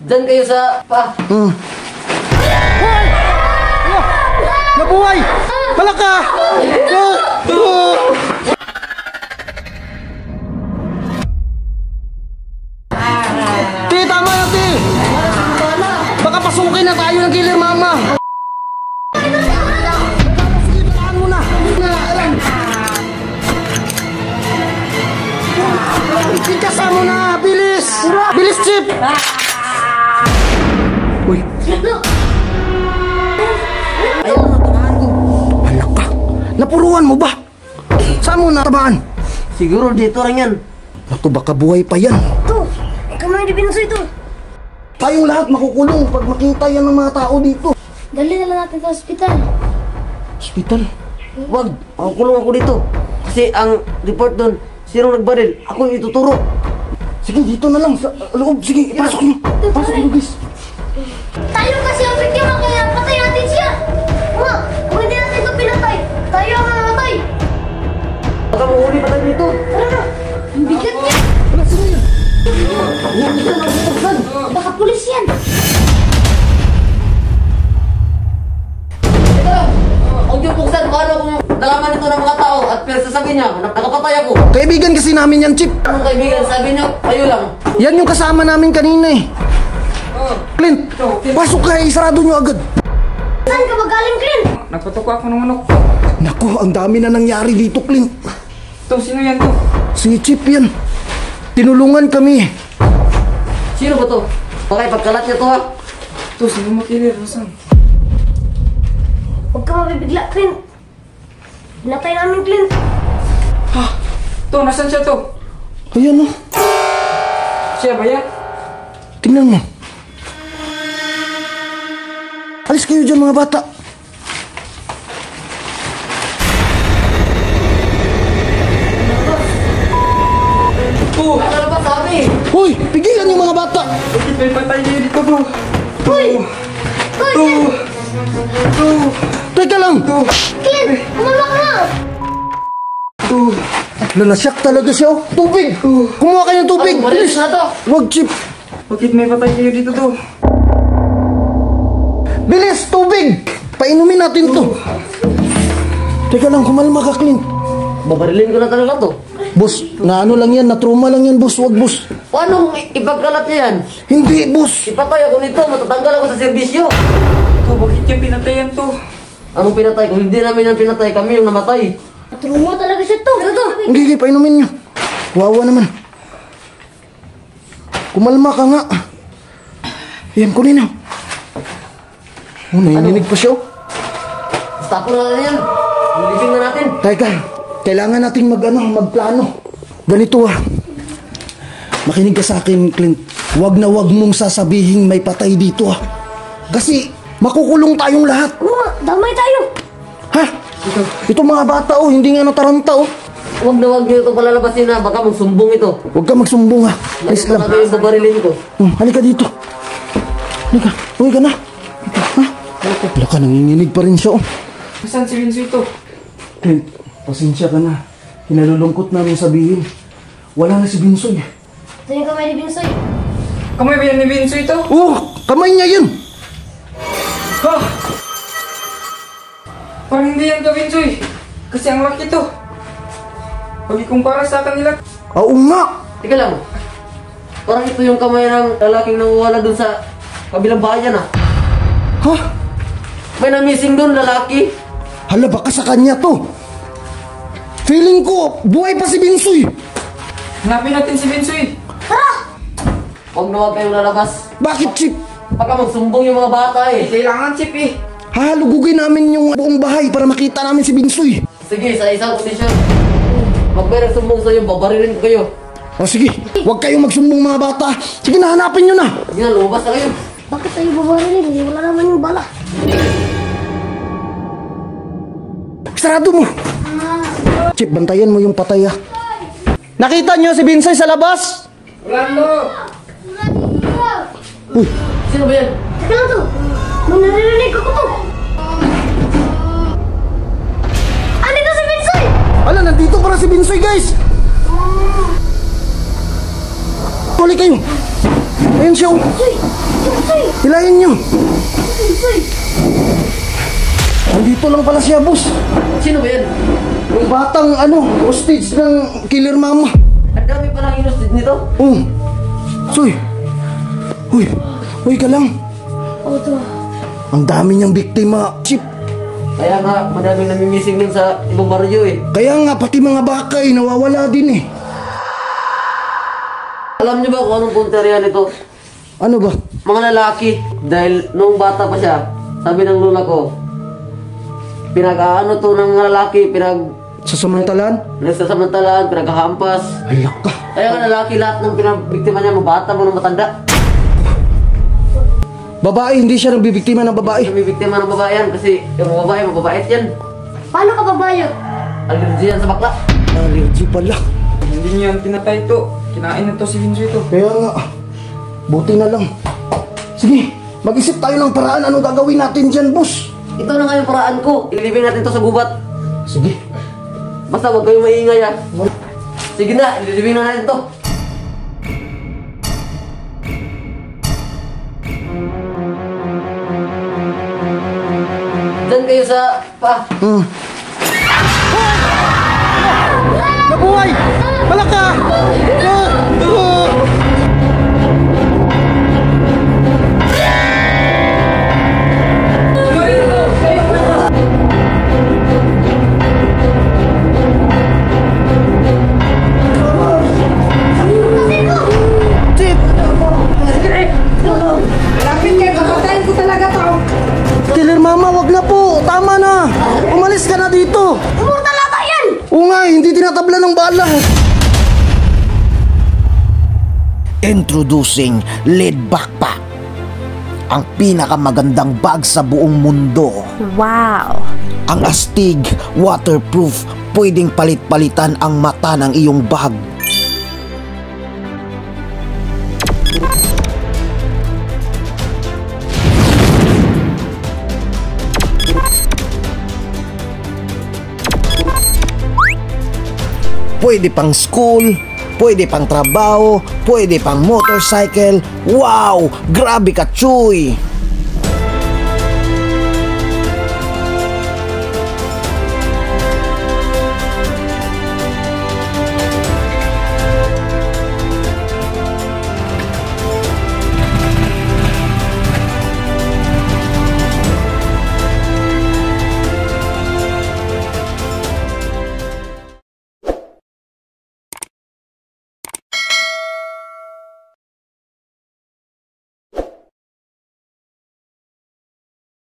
Diyan kayo sa pa. Hoy! Nabuhay! Palaka! Ti, tama na, Ti! Baka pasukin na tayo ng killer mama! Sigitaan mo na! Ikasa mo na! Bilis! Bilis, Chip! Uy! Ayaw na tamaan ko. Anak ka! Napuruan mo ba? Saan mo natamaan? Siguro dito lang yan. Naku, baka buhay pa yan. Ito, kamay ni Binsoy ito. Tayong lahat makukulong pag makita yan ng mga tao dito. Dali na lang natin sa ospital. Hospital? Wag, makukulong ako dito. Kasi ang report doon, sinong nagbaril, ako yung ituturo. Sige, dito na lang. Sa loob. Sige, pasok nyo. Pasok nyo, guys. Tayo kasi ang biktima, kaya patay natin siya. Ma, kung hindi natin ito pinatay, tayo ang namatay. Baka mahuli pa tayo dito. Tara na, ang bigat niya. Wala, sige yan. Baka pulis yan. Huwag yung buksan, paano kung nalaman ito ng mga tao at pero sasabihin niya, nakapatay ako. Kaibigan kasi namin yan, Chip. Anong kaibigan, sabi niyo, kayo lang. Yan yung kasama namin kanina eh. Clint, pasok ka eh. Sarado nyo agad. Saan ka ba galing, Clint? Nagpatok ako ng manok. Naku, ang dami na nangyari dito, Clint. To, sino yan to? Si Chip yan. Tinulungan kami. Sino ba to? Okay, pagkalat niya to ha. To, sino makilir? Saan? Huwag ka mabibigla, Clint. Pinatay namin, Clint. Ha? To, nasan siya to? Ayan o. Siya ba yan? Tingnan mo. Alis kayo dyan, mga bata. To! Ano ba sabi? Hoy, pigilan yung mga bata. Bakit may patay niyo dito, to? Hoy! To! To! Teka lang. To! Clint, kumalma ka na. To! Nanasyak talaga siya. Oh. Tubig. Kumuha kayo ng tubig. Ano, malis na to. Wag, Chip. Bakit may patay niyo dito, to? Bilis, tubig. Painumin natin to. Teka lang, kumalma ka, Clint. Babarilin ko na talaga to. Boss, na ano lang yan, na trauma lang yan, boss. Wag, boss. Paano kung ipagkalat niya yan? Hindi, boss. Ipatay ako nito, matatanggal ako sa serbisyo. To, bakit niya pinatayan to? Anong pinatay? Kung hindi namin ang pinatay, kami yung namatay. Truma talaga siya to. Ano to? Hindi, painumin nyo. Wawa naman. Kumalma ka nga. Yan, kunin nyo. Oh, nainig pa siya. Oh. Stop na natin yan. Lilibing na natin. Teka, kailangan nating magplano. Ganito ah. Makinig ka sa akin, Clint. Wag na wag mong sasabihin may patay dito ah. Kasi makukulong tayong lahat. Oo, damay tayo. Ha? Ito mga bata oh, hindi nga nataranta oh. Huwag na huwag niyo ito palalabasin na. Baka magsumbong ito. Huwag ka magsumbong ha. Please lang. Lagi yung babarilin ko. Halika dito. Halika. Uwi ka na. Ha? Wala ka, nanginginig pa rin siya oh. Nasaan si Vinci to? Clint, pasensya ka na. Hinalulungkot namin sabihin. Wala na si Binsoy. Ito yung kamay ni Binsoy. Kamay ba yan ni Vinci to? Oh, kamay niya yun. Ha? Parang hindi yan ka, Vinci. Kasi ang laki to. Pag ikumpara sa kanila. Oo nga. Teka lang. Parang ito yung kamay ng lalaking nanguwala dun sa kabilang bayan ah. Ha? May na-missing dun lalaki. Hala, baka sa kanya to. Feeling ko, buhay pa si Binsoy. Hanapin natin si Vinci. Huwag na huwag kayong lalabas. Bakit, Chip? Baka magsumbong yung mga bata eh. Kailangan chip eh. Halugugin namin yung buong bahay para makita namin si Binsoy. Sige, sa isang kondisyon. Pag may nagsumbong sa'yo, babarilin ko kayo. O sige, huwag kayong magsumbong mga bata. Sige na, hanapin nyo na. Sige na, lumabas na kayo. Bakit tayo babarilin? Wala naman yung bala. Sarado mo. Chip, bantayan mo yung patay ah. Nakita nyo si Binsoy sa labas? Wala to. Uy, Sino ba yan? Teka lang to. May naririnig ako to. Andito si Binsoy! ala, nandito para si Binsoy, guys. Huli kayo. Ayun siya. Oh. Hilahin nyo. Andito lang pala siya, boss. Sino ba yan? Yung batang hostage ng killer mama. Ang dami pa lang inosted nito. Oh. Soy. Uy ka lang. Oto. Ang dami niyang biktima. Chip. Kaya nga, madaming namimising din sa ibang baryo eh. Kaya nga, pati mga baka nawawala din eh. Alam niyo ba kung anong punteriya nito? Ano ba? Mga lalaki. Dahil nung bata pa siya, sabi ng lola ko, pinag-aano to ng mga lalaki, Sasamantalan? nagsasamantalaan, pinaghahampas. Alak ka. Kaya nga lalaki lahat ng pinabiktima niya, mabata mo ng matanda. Babae, hindi siya nagbibiktima ng babae. May biktima ng babae yan kasi yung mga babae, mababait yan. Paano ka babayo? Allergy yan sa bakla. Allergy pala. Hindi niyo yan tinatay to. Kinain na to si Hinsoy to. Kaya nga, buti na lang. Sige, mag-isip tayo ng paraan. Ano gagawin natin dyan, boss? Ito na nga yung paraan ko. Ililibing natin to sa gubat. Sige. Basta huwag kayong maingay ha. Sige na, ililibing na natin to. Diyan kayo sa Nabuhay! Malaka! Chip! Lapit kayo, papatayin ko talaga to. Killer mama, wag na po! Tama na! Umalis ka na dito! Umur talaga yan! Oo nga, hindi tinatabla ng bala. Introducing Lead Backpack, ang pinakamagandang bag sa buong mundo. Wow! Ang astig, waterproof, pwedeng palit-palitan ang mata ng iyong bag. Pwede pang school, pwede pang trabaho, pwede pang motorcycle. Wow! Grabe ka, Chuy!